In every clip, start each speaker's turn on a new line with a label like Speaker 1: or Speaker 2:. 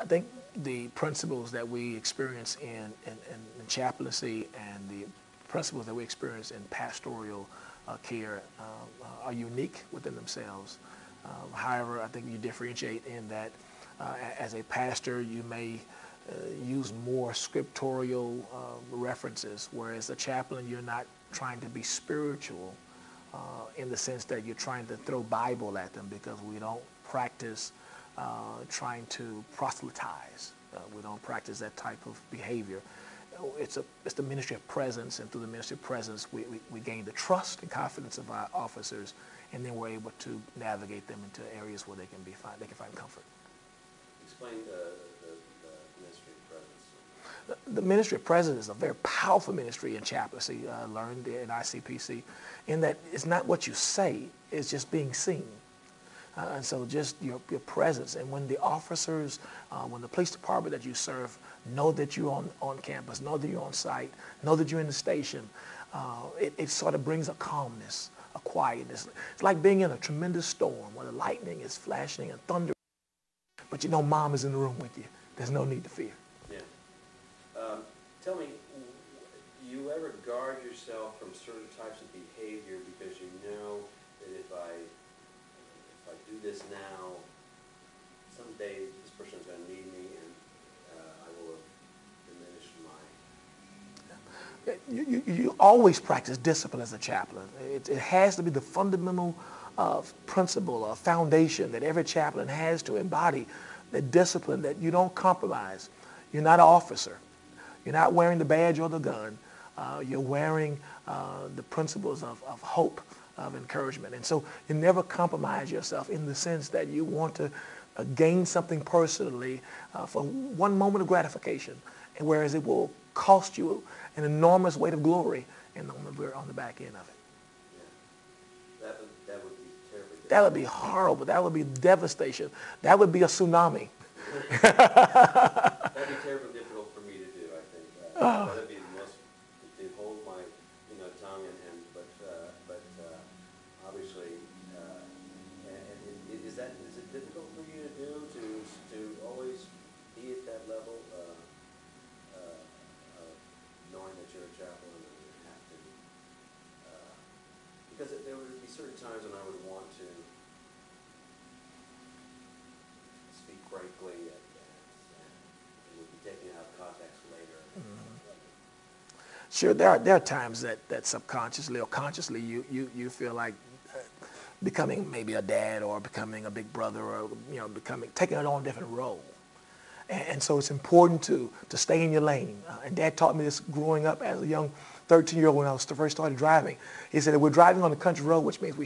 Speaker 1: I think the principles that we experience in chaplaincy and the principles that we experience in pastoral care are unique within themselves. However, I think you differentiate in that as a pastor, you may use more scriptural references, whereas a chaplain, you're not trying to be spiritual in the sense that you're trying to throw Bible at them, because we don't practice trying to proselytize. We don't practice that type of behavior. It's the ministry of presence, and through the ministry of presence, we gain the trust and confidence of our officers, and then we're able to navigate them into areas where they can find comfort.
Speaker 2: Explain the ministry of presence.
Speaker 1: The ministry of presence is a very powerful ministry in chaplaincy, learned in ICPC, in that it's not what you say, it's just being seen. And so just your presence. And when the officers, when the police department that you serve know that you're on campus, know that you're on site, know that you're in the station, it sort of brings a calmness, a quietness. It's like being in a tremendous storm where the lightning is flashing and thunder, but you know mom is in the room with you. There's no need to fear.
Speaker 2: Yeah. Tell me, you ever guard yourself from certain types of behavior because you know that if I do this now, someday this person's going to need me, and I will have diminished my...
Speaker 1: You always practice discipline as a chaplain. It has to be the fundamental principle, a foundation that every chaplain has to embody, the discipline that you don't compromise. You're not an officer. You're not wearing the badge or the gun. You're wearing the principles of hope, of encouragement. And so you never compromise yourself in the sense that you want to gain something personally for one moment of gratification, and whereas it will cost you an enormous weight of glory and on the back end of it.
Speaker 2: Yeah. That would be terribly difficult.
Speaker 1: That would be horrible. That would be devastation. That would be a tsunami.
Speaker 2: That'd be terribly difficult for me to do, I think. That'd be the most, to hold my tongue, but obviously, is it difficult for you to do, to always be at that level, knowing that you're a chaplain and have to, because there would be certain times when I would want to speak frankly and would be taken out of context later. Mm-hmm.
Speaker 1: Sure, there are times that subconsciously or consciously you feel like becoming maybe a dad or becoming a big brother, or taking on a different role. And so it's important to stay in your lane. And Dad taught me this growing up as a young 13-year-old when I first started driving. He said that we're driving on the country road, which means we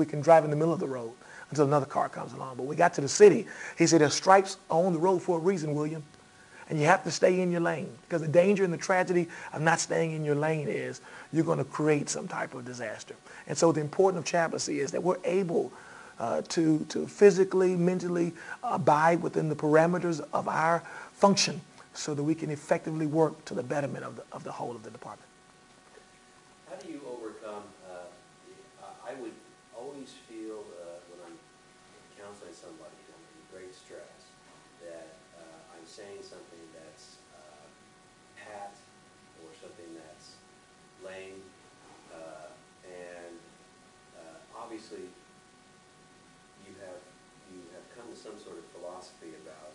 Speaker 1: can drive in the middle of the road until another car comes along. But we got to the city. He said there's stripes on the road for a reason, William. And you have to stay in your lane, because the danger and the tragedy of not staying in your lane is you're going to create some type of disaster. And so the importance of chaplaincy is that we're able to physically, mentally abide within the parameters of our function so that we can effectively work to the betterment of the whole of the department.
Speaker 2: How do you overcome, I would always feel when I'm counseling somebody under great stress that I'm saying something that's pat or something that's lame, and obviously you have come to some sort of philosophy about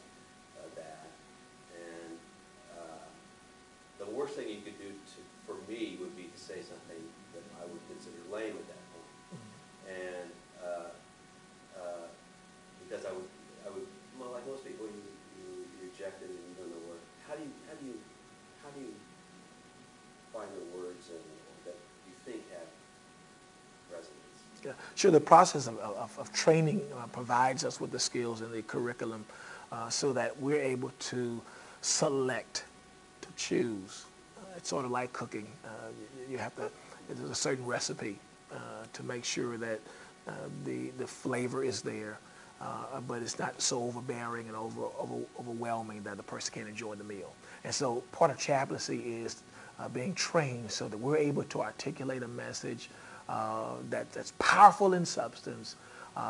Speaker 2: that, and the worst thing you could do for me would be to say something that I would consider lame at that point. Mm-hmm. And because I would, well, like most people, you reject it and you don't know what. How do you find the words that you think have resonance?
Speaker 1: Yeah, sure. The process of training provides us with the skills in the curriculum so that we're able to select, to choose. It's sort of like cooking. You have to, there's a certain recipe to make sure that the flavor is there, but it's not so overbearing and overwhelming that the person can't enjoy the meal. And so part of chaplaincy is being trained so that we're able to articulate a message that's powerful in substance,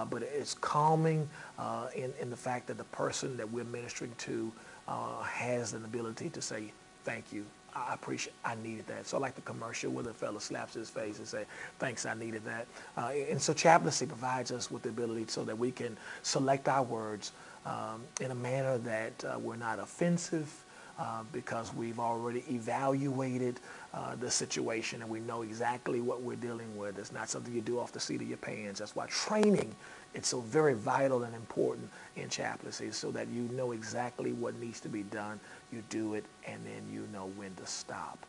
Speaker 1: but it's calming in the fact that the person that we're ministering to has an ability to say, thank you. I appreciate, I needed that. So like the commercial where the fellow slaps his face and say, thanks, I needed that. And so chaplaincy provides us with the ability so that we can select our words in a manner that we're not offensive, because we've already evaluated the situation and we know exactly what we're dealing with. It's not something you do off the seat of your pants. That's why training is so very vital and important in chaplaincy, so that you know exactly what needs to be done. You do it, and then you know when to stop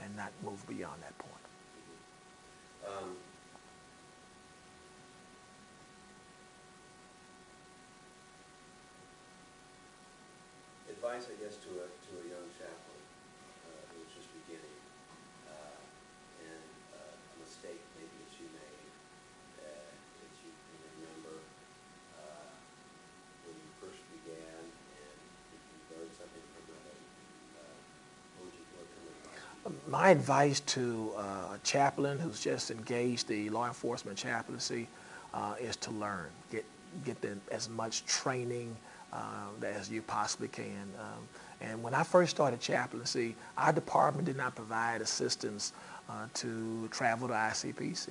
Speaker 1: and not move beyond that point.
Speaker 2: Advice, I guess, to a young chaplain who's just beginning, and a mistake maybe that you made, that you can remember when you first began, and if you learned something from it, what kind of advice?
Speaker 1: My advice to a chaplain who's just engaged the law enforcement chaplaincy is to learn. Get as much training as you possibly can. And when I first started chaplaincy, our department did not provide assistance to travel to ICPC.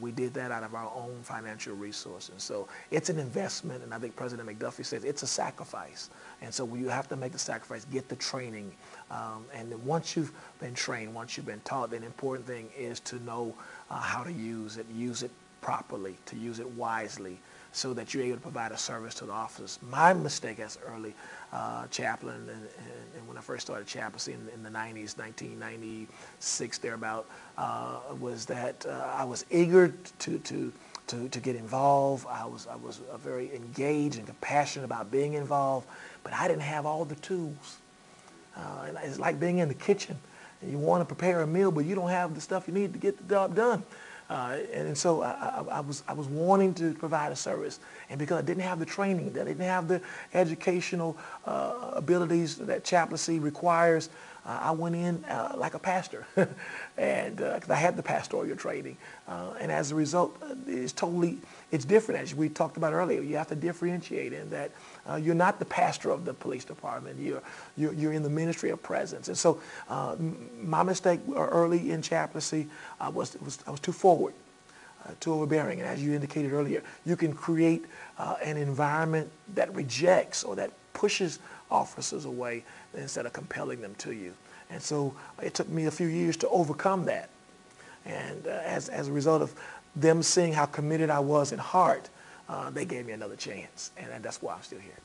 Speaker 1: We did that out of our own financial resources. So it's an investment, and I think President McDuffie says it's a sacrifice. And so you have to make the sacrifice, get the training. And then once you've been trained, once you've been taught, the important thing is to know how to use it properly, to use it wisely, so that you're able to provide a service to the officers. My mistake as early chaplain, and when I first started chaplaincy in the 90s, 1996 thereabout, was that I was eager to get involved. I was very engaged and compassionate about being involved, but I didn't have all the tools. And it's like being in the kitchen. And you want to prepare a meal, but you don't have the stuff you need to get the job done. And so I was wanting to provide a service, and because I didn't have the training, that I didn't have the educational abilities that chaplaincy requires, I went in like a pastor, and because I had the pastoral training, and as a result, it's different. As we talked about earlier, you have to differentiate in that you're not the pastor of the police department. You're in the ministry of presence. And so my mistake early in chaplaincy I was too forward, too overbearing. And as you indicated earlier, you can create an environment that rejects or that pushes officers away instead of compelling them to you. And so it took me a few years to overcome that. And as a result of them seeing how committed I was in heart, they gave me another chance, and that's why I'm still here.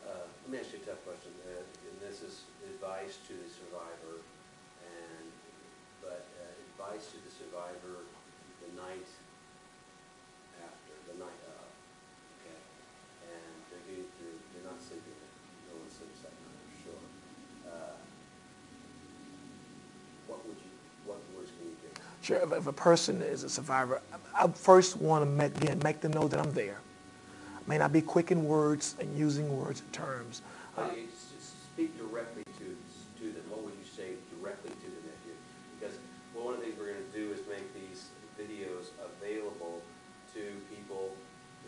Speaker 2: Let me ask you a tough question, and this is advice to the survivor, but advice to the survivor the night after, the night of, okay? And they're not sleeping, no one sleeps that night, I'm sure. What words can you give?
Speaker 1: Sure, if a person is a survivor, I first want to make them know that I'm there. I may not be quick in words and using words and terms.
Speaker 2: Speak directly to them. What would you say directly to them? Because one of the things we're going to do is make these videos available to people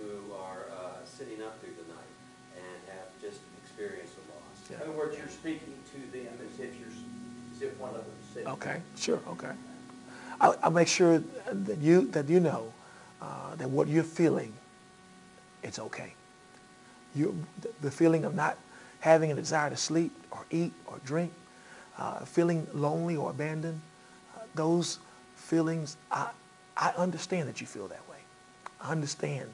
Speaker 2: who are sitting up through the night and have just experienced a loss.
Speaker 1: Yeah.
Speaker 3: In other words, you're speaking to them as if one of them is sitting.
Speaker 1: Okay, sure, okay. I'll make sure that you know that what you're feeling, it's okay. The feeling of not having a desire to sleep or eat or drink, feeling lonely or abandoned, those feelings, I understand that you feel that way. I understand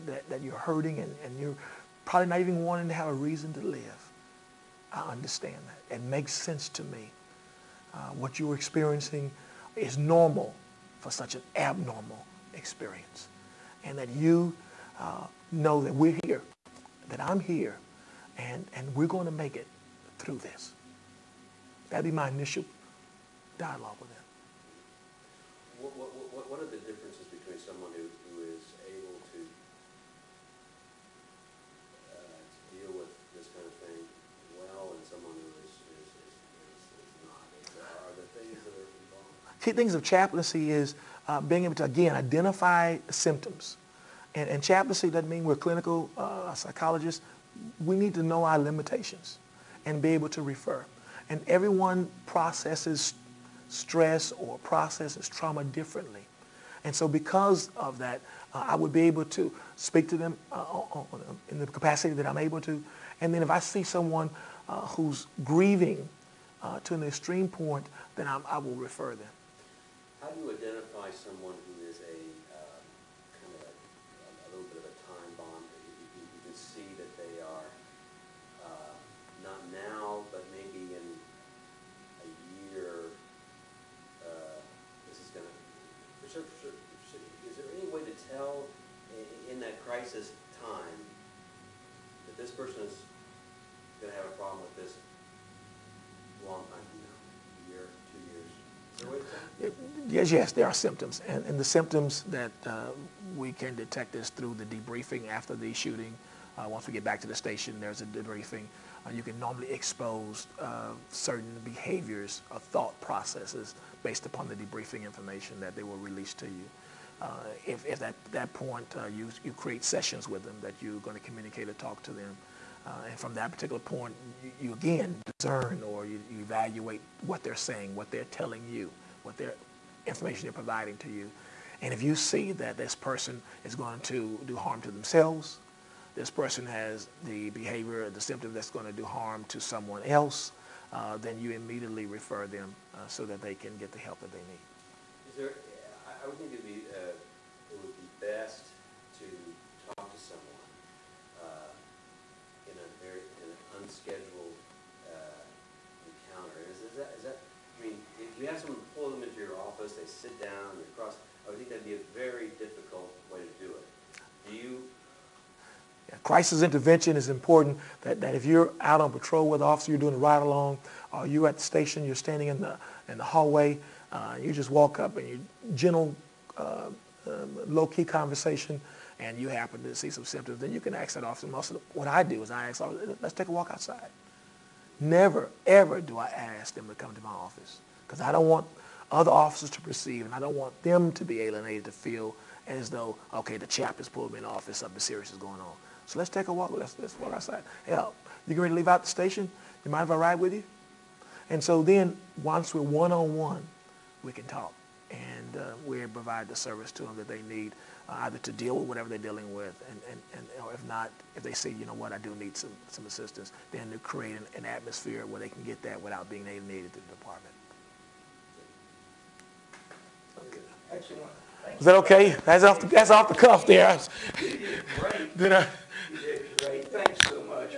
Speaker 1: that you're hurting and you're probably not even wanting to have a reason to live. I understand that. It makes sense to me. What you're experiencing is normal for such an abnormal experience. And that you know that we're here, that I'm here, and we're going to make it through this. That'd be my initial dialogue with them.
Speaker 2: What are the differences between someone who is able to deal with this kind of thing well and someone who is not? Are there things that are involved?
Speaker 1: Key things of chaplaincy is being able to, again, identify symptoms. And chaplaincy doesn't mean we're clinical psychologists. We need to know our limitations and be able to refer. And everyone processes stress or processes trauma differently. And so because of that, I would be able to speak to them in the capacity that I'm able to. And then if I see someone who's grieving to an extreme point, then I will refer them.
Speaker 2: How do you identify someone who is a kind of a little bit of a time bomb? You can see that they are not now, but maybe in a year. This is going to. Is there any way to tell in that crisis time that this person is going to have a problem with this a long time from now, a year, 2 years? Is there a way to tell?
Speaker 1: Yes, there are symptoms. And the symptoms that we can detect is through the debriefing after the shooting. Once we get back to the station, there's a debriefing. You can normally expose certain behaviors or thought processes based upon the debriefing information that they will release to you. If at that point you create sessions with them that you're going to communicate or talk to them, and from that particular point, you again discern or you evaluate what they're saying, what they're telling you, what their information they're providing to you. And if you see that this person is going to do harm to themselves, this person has the behavior, the symptom that's going to do harm to someone else, then you immediately refer them so that they can get the help that they need.
Speaker 2: Is there? I would think it would be best to talk to someone in an unscheduled encounter. Is that? I mean, if you have someone pull them into your office, they sit down, you're across. I would think that'd be a very difficult way to do it. Do you?
Speaker 1: Crisis intervention is important, that if you're out on patrol with the officer, you're doing a ride along, or you're at the station, you're standing in the hallway, you just walk up and you gentle, low-key conversation, and you happen to see some symptoms, then you can ask that officer. Most of what I do is I ask, let's take a walk outside. Never, ever do I ask them to come to my office, because I don't want other officers to perceive, and I don't want them to be alienated to feel as though, okay, the chap has pulled me in the office, something serious is going on. So let's take a walk. Let's walk outside. Hell, you get ready to leave out the station? You mind if I ride with you? And so then, once we're one-on-one, we can talk. And we provide the service to them that they need, either to deal with whatever they're dealing with, and or if not, if they say, you know what, I do need some assistance, then to create an atmosphere where they can get that without being alienated to the department. Okay.
Speaker 3: Excellent.
Speaker 1: Is that okay? That's off the cuff there.
Speaker 3: You did great.
Speaker 1: Did I?
Speaker 3: You did great. Thanks so much.